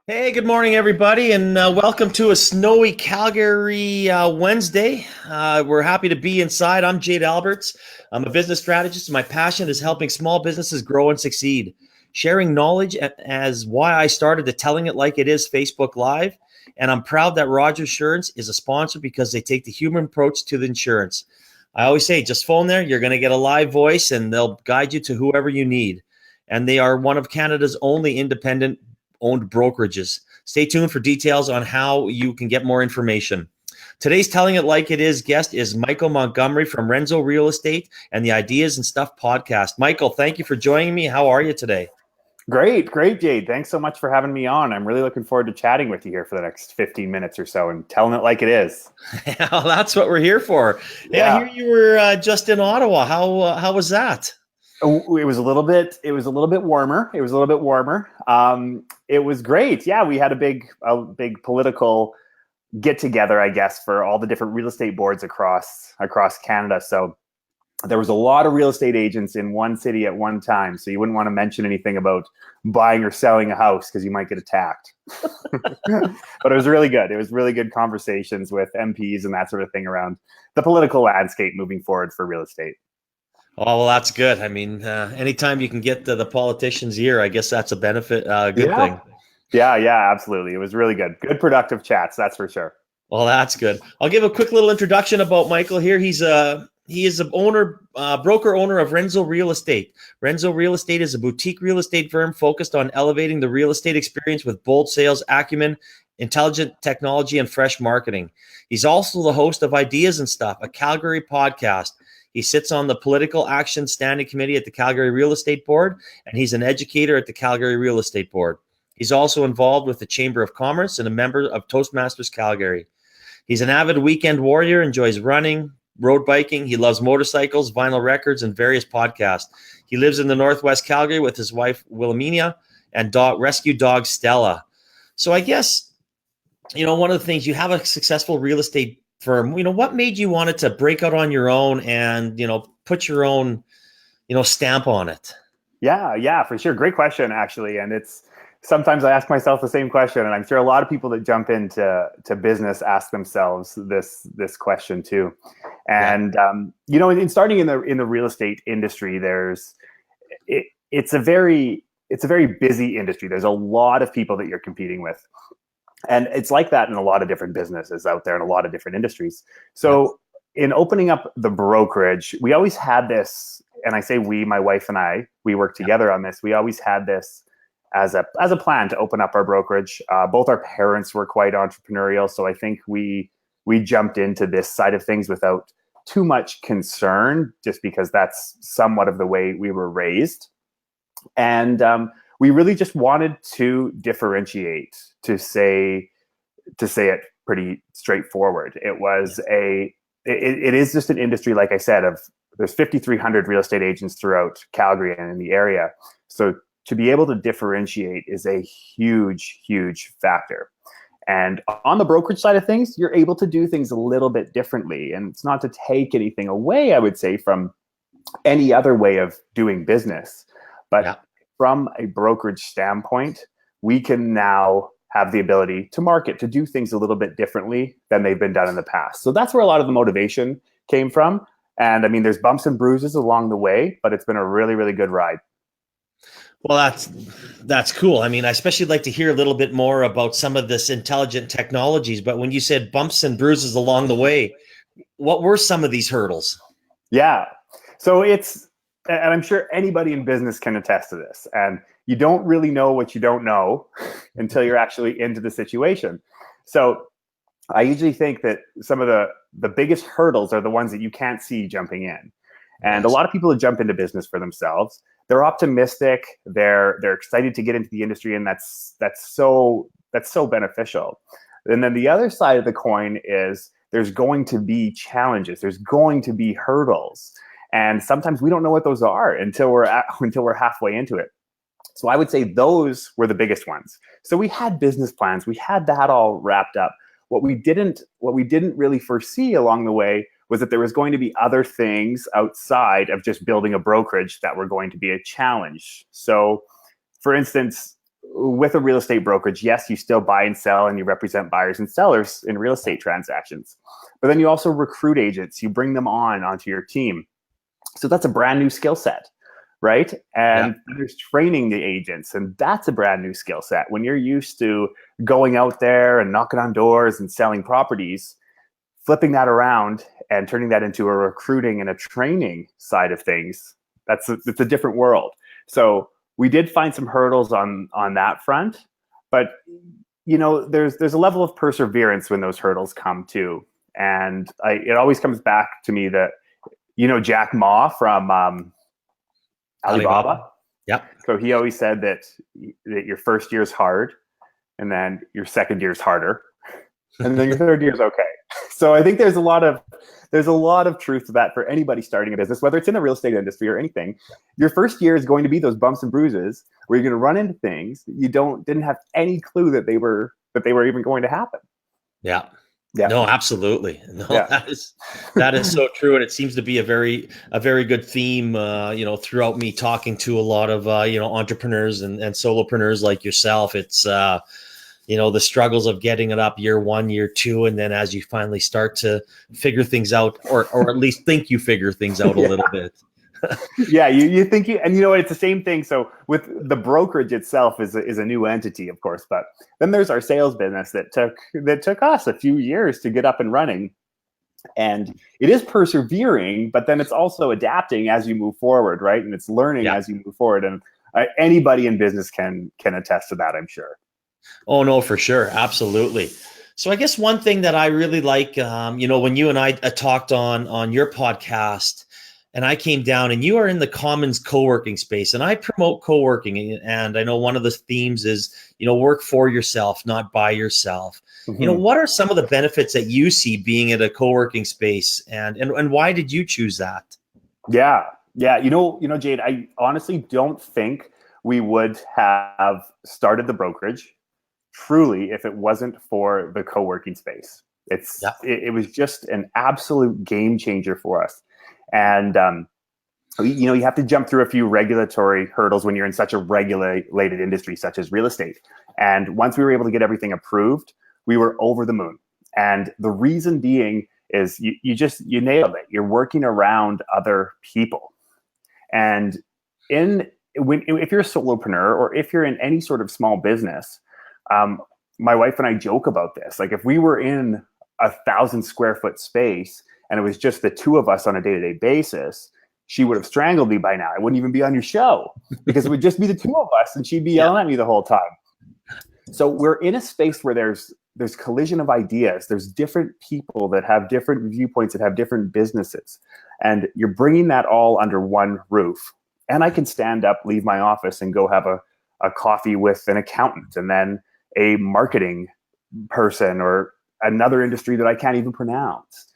Hey, good morning, everybody, and welcome to a snowy Calgary Wednesday. We're happy to be inside. I'm Jade Alberts. I'm a business strategist. My passion is helping small businesses grow and succeed, sharing knowledge as why I started the Telling It Like It Is Facebook Live. And I'm proud that Rogers Insurance is a sponsor because they take the human approach to the insurance. I always say, just phone there. You're going to get a live voice, and they'll guide you to whoever you need. And they are one of Canada's only independent owned brokerages. Stay tuned for details on how you can get more information. Today's Telling It Like It Is guest is Michael Montgomery from Renzo Real Estate and the Ideas and Stuff podcast. Michael, thank you for joining me. How are you today? Great, Jade. Thanks so much for having me on. I'm really looking forward to chatting with you here for the next 15 minutes or so and telling it like it is. Well, that's what we're here for. Hey, I hear Yeah. you were just in Ottawa. How was that? It was a little bit. It was a little bit warmer. It was great. Yeah, we had a big political get together, I guess, for all the different real estate boards across Canada. So there was a lot of real estate agents in one city at one time. So you wouldn't want to mention anything about buying or selling a house because you might get attacked. But it was really good. It was really good conversations with MPs and that sort of thing around the political landscape moving forward for real estate. Oh, well, that's good. I mean, anytime you can get the politician's ear, I guess that's a benefit, good Yeah. thing. Yeah, absolutely. It was really good. Good productive chats, that's for sure. Well, that's good. I'll give a quick little introduction about Michael here. He is a broker owner of Renzo Real Estate. Renzo Real Estate is a boutique real estate firm focused on elevating the real estate experience with bold sales acumen, intelligent technology, and fresh marketing. He's also the host of Ideas and Stuff, a Calgary podcast. He sits on the Political Action Standing Committee at the Calgary Real Estate Board, and he's an educator at the Calgary Real Estate Board. He's also involved with the Chamber of Commerce and a member of Toastmasters Calgary. He's an avid weekend warrior, enjoys running, road biking. He loves motorcycles, vinyl records, and various podcasts. He lives in the Northwest Calgary with his wife, Wilhelmina, and rescue dog, Stella. So I guess, one of the things, you have a successful real estate firm. What made you want it to break out on your own and, put your own, stamp on it? Yeah, for sure. Great question, actually. And it's sometimes I ask myself the same question, and I'm sure a lot of people that jump into business ask themselves this question too. And in starting in the real estate industry, it's a very busy industry. There's a lot of people that you're competing with, and it's like that in a lot of different businesses out there in a lot of different industries. So in opening up the brokerage, we always had this, and I say we, my wife and I, we worked together on this. We always had this as a plan to open up our brokerage. Both our parents were quite entrepreneurial, so I think we jumped into this side of things without too much concern, just because that's somewhat of the way we were raised. And we really just wanted to differentiate, to say it pretty straightforward. It is just an industry, like I said, of there's 5,300 real estate agents throughout Calgary and in the area. So to be able to differentiate is a huge, huge factor. And on the brokerage side of things, you're able to do things a little bit differently. And it's not to take anything away, I would say, from any other way of doing business. But from a brokerage standpoint, we can now have the ability to market, to do things a little bit differently than they've been done in the past. So that's where a lot of the motivation came from. And I mean, there's bumps and bruises along the way, but it's been a really, really good ride. Well, that's cool. I mean, I especially like to hear a little bit more about some of this intelligent technologies. But when you said bumps and bruises along the way, what were some of these hurdles? Yeah. So and I'm sure anybody in business can attest to this. And you don't really know what you don't know until you're actually into the situation. So I usually think that some of the biggest hurdles are the ones that you can't see jumping in. And a lot of people that jump into business for themselves, they're optimistic, they're excited to get into the industry, and that's so beneficial. And then the other side of the coin is there's going to be challenges, there's going to be hurdles, and sometimes we don't know what those are until we're halfway into it. So I would say those were the biggest ones. So we had business plans, we had that all wrapped up. What we didn't really foresee along the way was that there was going to be other things outside of just building a brokerage that were going to be a challenge. So, for instance, with a real estate brokerage, yes, you still buy and sell and you represent buyers and sellers in real estate transactions. But then you also recruit agents. You bring them onto your team. So that's a brand new skill set, right? And there's training the agents, and that's a brand new skill set. When you're used to going out there and knocking on doors and selling properties, flipping that around and turning that into a recruiting and a training side of things, it's a different world. So we did find some hurdles on that front, but there's a level of perseverance when those hurdles come too. And it always comes back to me that, Jack Ma from Alibaba. Yep. So he always said that your first year is hard, and then your second year is harder, and then your third year is okay. So I think there's a lot of truth to that for anybody starting a business, whether it's in the real estate industry or anything. Your first year is going to be those bumps and bruises where you're going to run into things that you didn't have any clue that they were even going to happen. Yeah. Yeah. No, absolutely. No, yeah. that is so true. And it seems to be a very good theme, throughout me talking to a lot of, entrepreneurs and solopreneurs like yourself. It's, the struggles of getting it up year 1, year 2. And then as you finally start to figure things out, or at least think you figure things out a little bit. Yeah, you think it's the same thing. So with the brokerage itself is a new entity, of course, but then there's our sales business that took us a few years to get up and running. And it is persevering, but then it's also adapting as you move forward, right? And it's learning as you move forward. And anybody in business can attest to that, I'm sure. Oh, no, for sure. Absolutely. So I guess one thing that I really like, when you and I talked on your podcast, and I came down, and you are in the Commons co-working space, and I promote co-working. And I know one of the themes is, work for yourself, not by yourself. Mm-hmm. What are some of the benefits that you see being at a co-working space, and why did you choose that? Yeah. Jade, I honestly don't think we would have started the brokerage truly if it wasn't for the co-working space. It was just an absolute game changer for us. And, you have to jump through a few regulatory hurdles when you're in such a regulated industry, such as real estate. And once we were able to get everything approved, we were over the moon. And the reason being is you nailed it. You're working around other people. And if you're a solopreneur, or if you're in any sort of small business, my wife and I joke about this. Like, if we were in 1,000 square foot space and it was just the two of us on a day-to-day basis, she would have strangled me by now. I wouldn't even be on your show because it would just be the two of us, and she'd be yelling at me the whole time. So we're in a space where there's collision of ideas. There's different people that have different viewpoints, that have different businesses, and you're bringing that all under one roof. And I can stand up, leave my office, and go have a coffee with an accountant, and then a marketing person, or another industry that I can't even pronounce.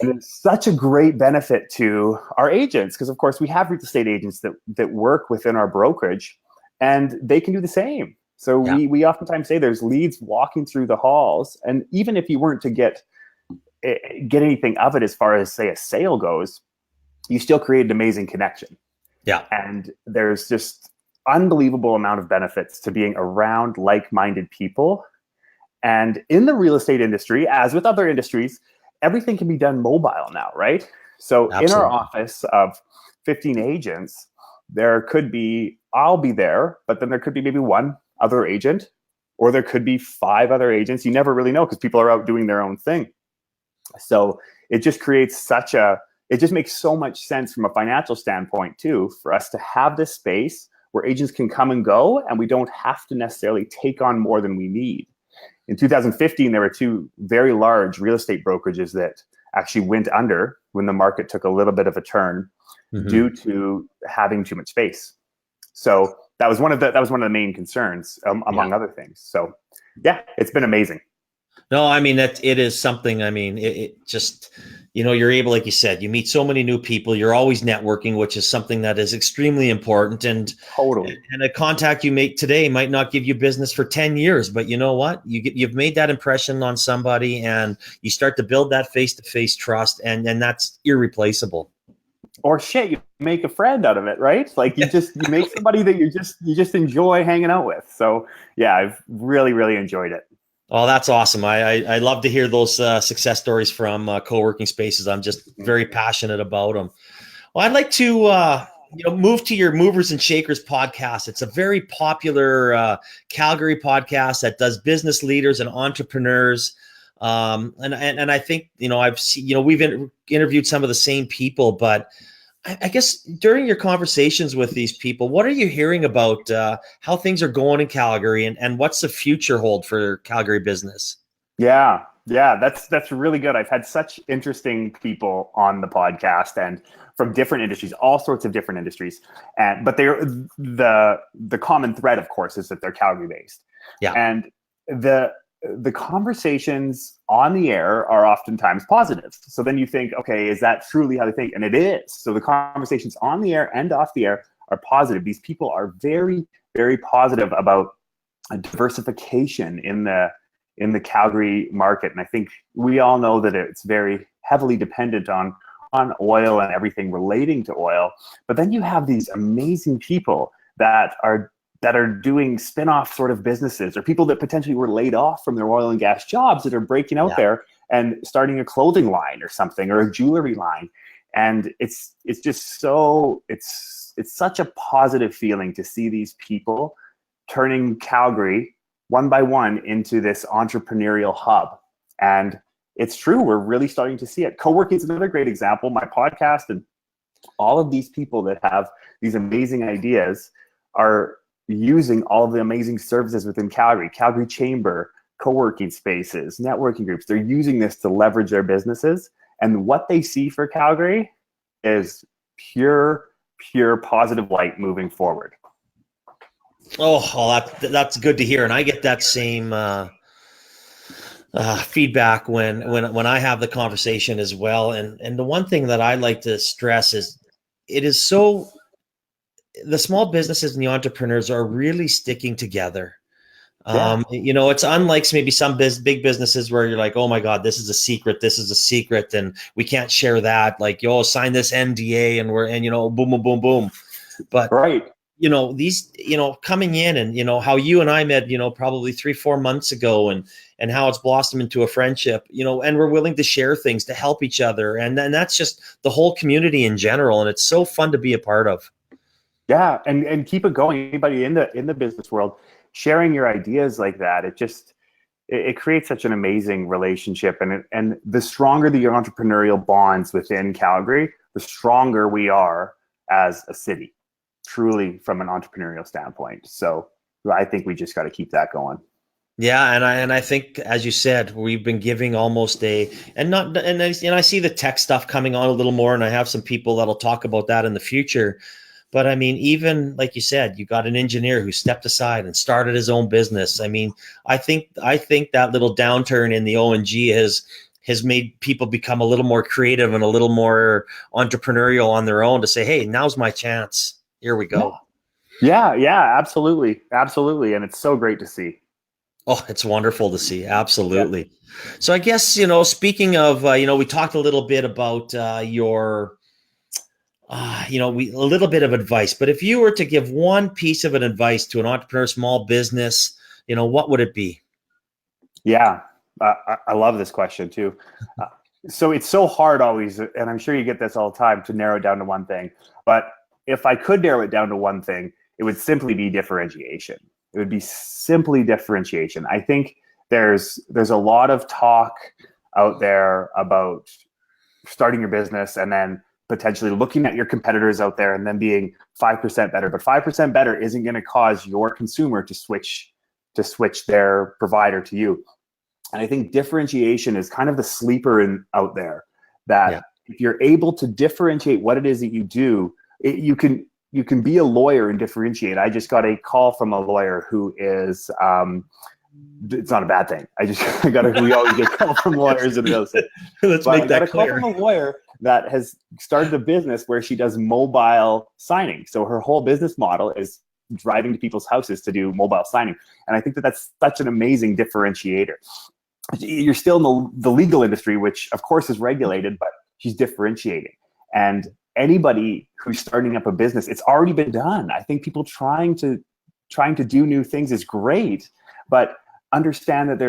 And it's such a great benefit to our agents, because of course we have real estate agents that work within our brokerage, and they can do the same. So we oftentimes say there's leads walking through the halls, and even if you weren't to get anything of it as far as, say, a sale goes, you still create an amazing connection. Yeah. And there's just unbelievable amount of benefits to being around like-minded people. And in the real estate industry, as with other industries, everything can be done mobile now, right? So in our office of 15 agents, I'll be there, but then there could be maybe one other agent, or there could be 5 other agents. You never really know, because people are out doing their own thing. So it just creates it just makes so much sense from a financial standpoint too, for us to have this space where agents can come and go, and we don't have to necessarily take on more than we need. In 2015, there were 2 very large real estate brokerages that actually went under when the market took a little bit of a turn due to having too much space. So that was one of the main concerns, among other things. So yeah, it's been amazing. No, I mean, it is something. I mean, it just, you're able, like you said, you meet so many new people. You're always networking, which is something that is extremely important. And totally. And a contact you make today might not give you business for 10 years, but you know what? You've made that impression on somebody, and you start to build that face-to-face trust, and that's irreplaceable. or shit, you make a friend out of it, right? Like you make somebody that you just enjoy hanging out with. So yeah, I've really, really enjoyed it. Oh, that's awesome. I love to hear those success stories from co-working spaces. I'm just very passionate about them. Well, I'd like to move to your Movers and Shakers podcast. It's a very popular Calgary podcast that does business leaders and entrepreneurs. And I think I've seen we've interviewed some of the same people, but I guess during your conversations with these people, what are you hearing about how things are going in Calgary, and what's the future hold for Calgary business? Yeah, that's really good. I've had such interesting people on the podcast and from different industries, all sorts of different industries. But they're the common thread, of course, is that they're Calgary based. Yeah. And the conversations on the air are oftentimes positive. So then you think, okay, is that truly how they think? And it is. So the conversations on the air and off the air are positive. These people are very, very positive about a diversification in the Calgary market. And I think we all know that it's very heavily dependent on oil and everything relating to oil. But then you have these amazing people that are doing spin-off sort of businesses, or people that potentially were laid off from their oil and gas jobs that are breaking out there and starting a clothing line or something, or a jewelry line. And it's just so it's such a positive feeling to see these people turning Calgary one by one into this entrepreneurial hub. And it's true, we're really starting to see it. Co-working is another great example. My podcast and all of these people that have these amazing ideas are using all of the amazing services within Calgary Chamber, co-working spaces, networking groups. They're using this to leverage their businesses. And what they see for Calgary is pure positive light moving forward. Oh, that's good to hear. And I get that same feedback when I have the conversation as well. And the one thing that I like to stress is the small businesses and the entrepreneurs are really sticking together. It's unlike maybe some big businesses where you're like, oh my God, this is a secret, and we can't share that. Like, sign this NDA and boom, boom, boom, boom. But right. These, coming in and, how you and I met, probably 3-4 months ago, and how it's blossomed into a friendship, and we're willing to share things to help each other. And then that's just the whole community in general. And it's so fun to be a part of. Yeah. And keep it going. Anybody in the business world, sharing your ideas like that, it creates such an amazing relationship. And the stronger the entrepreneurial bonds within Calgary, the stronger we are as a city, truly, from an entrepreneurial standpoint. So I think we just got to keep that going. Yeah, and I think, as you said, we've been giving almost I see the tech stuff coming on a little more, and I have some people that'll talk about that in the future. But I mean, even like you said, you got an engineer who stepped aside and started his own business. I mean, I think that little downturn in the ONG has made people become a little more creative and a little more entrepreneurial on their own to say, hey, now's my chance. Here we go. Yeah, absolutely. Absolutely. And it's so great to see. Oh, it's wonderful to see. Absolutely. Yeah. So I guess, speaking of, we talked a little bit about your, a little bit of advice, but if you were to give one piece of advice to an entrepreneur, small business, what would it be? Yeah, I love this question too. So it's so hard always, and I'm sure you get this all the time, to narrow it down to one thing. But if I could narrow it down to one thing, it would simply be differentiation. It would be simply differentiation. I think there's a lot of talk out there about starting your business and then potentially looking at your competitors out there and then being 5% better. But 5% better isn't going to cause your consumer to switch their provider to you. And I think differentiation is kind of the sleeper out there, that if you're able to differentiate what it is that you do, you can be a lawyer and differentiate. I just got a call from a lawyer who is, it's not a bad thing. We always get calls from lawyers in real estate. Let's make that clear. I got a call from a lawyer that has started a business where she does mobile signing. So her whole business model is driving to people's houses to do mobile signing. And I think that that's such an amazing differentiator. You're still in the legal industry, which of course is regulated, but she's differentiating. And anybody who's starting up a business, it's already been done. I think people trying to do new things is great, but understand that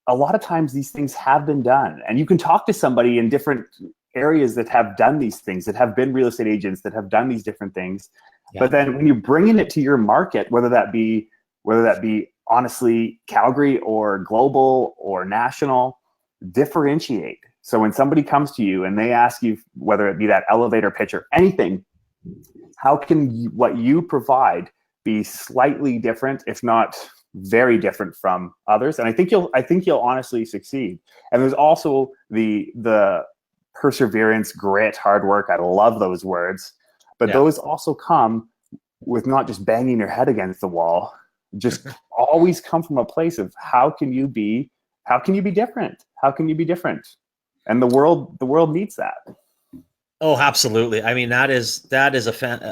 a lot of times these things have been done, and you can talk to somebody in different areas that have done these things, that have been real estate agents, that have done these different things. Yeah. But then when you're bringing it to your market, whether that be honestly Calgary or global or national, differentiate. So when somebody comes to you and they ask you, whether it be that elevator pitch or anything, how can what you provide be slightly different, if not very different from others? And I think you'll honestly succeed. And there's also the perseverance, grit, hard work. I love those words, but those also come with not just banging your head against the wall. Just always come from a place of how can you be different? How can you be different? And the world needs that. Oh, absolutely. I mean, that is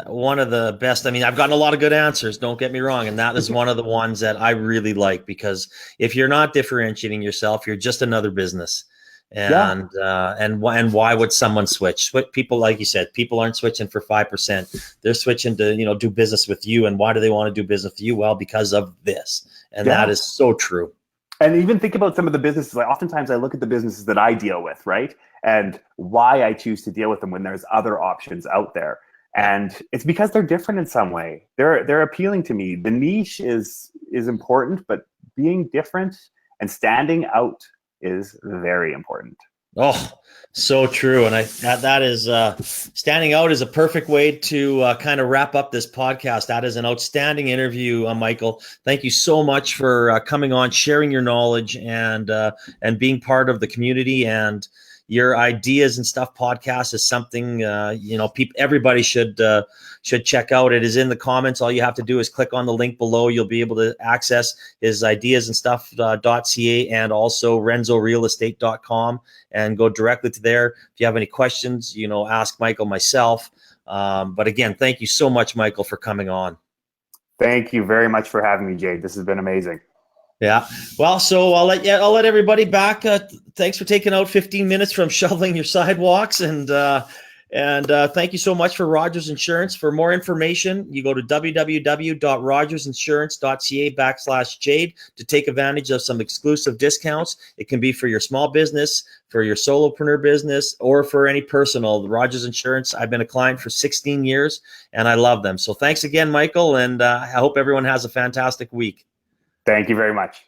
one of the best. I mean, I've gotten a lot of good answers, don't get me wrong. And that is one of the ones that I really like, because if you're not differentiating yourself, you're just another business. And why would someone switch? People, like you said, people aren't switching for 5%. They're switching to, do business with you. And why do they want to do business with you? Well, because of this. And that is so true. And even think about some of the businesses. Like, oftentimes I look at the businesses that I deal with, right? And why I choose to deal with them when there's other options out there. And it's because they're different in some way. They're appealing to me. The niche is important, but being different and standing out is very important. Oh, so true. And that is standing out is a perfect way to kind of wrap up this podcast. That is an outstanding interview, Michael. Thank you so much for coming on, sharing your knowledge, and being part of the community. And your ideas and stuff podcast is something everybody should check out. It is in the comments. All you have to do is click on the link below. You'll be able to access his ideas and stuff .ca, and also renzorealestate.com, and go directly to there. If you have any questions, ask Michael, myself. But again, thank you so much, Michael, for coming on. Thank you very much for having me, Jade. This has been amazing. Yeah. Well, so I'll let everybody back. Thanks for taking out 15 minutes from shoveling your sidewalks, and thank you so much for Rogers Insurance. For more information, you go to www.rogersinsurance.ca/Jade to take advantage of some exclusive discounts. It can be for your small business, for your solopreneur business, or for any personal. Rogers Insurance, I've been a client for 16 years, and I love them. So thanks again, Michael, and I hope everyone has a fantastic week. Thank you very much.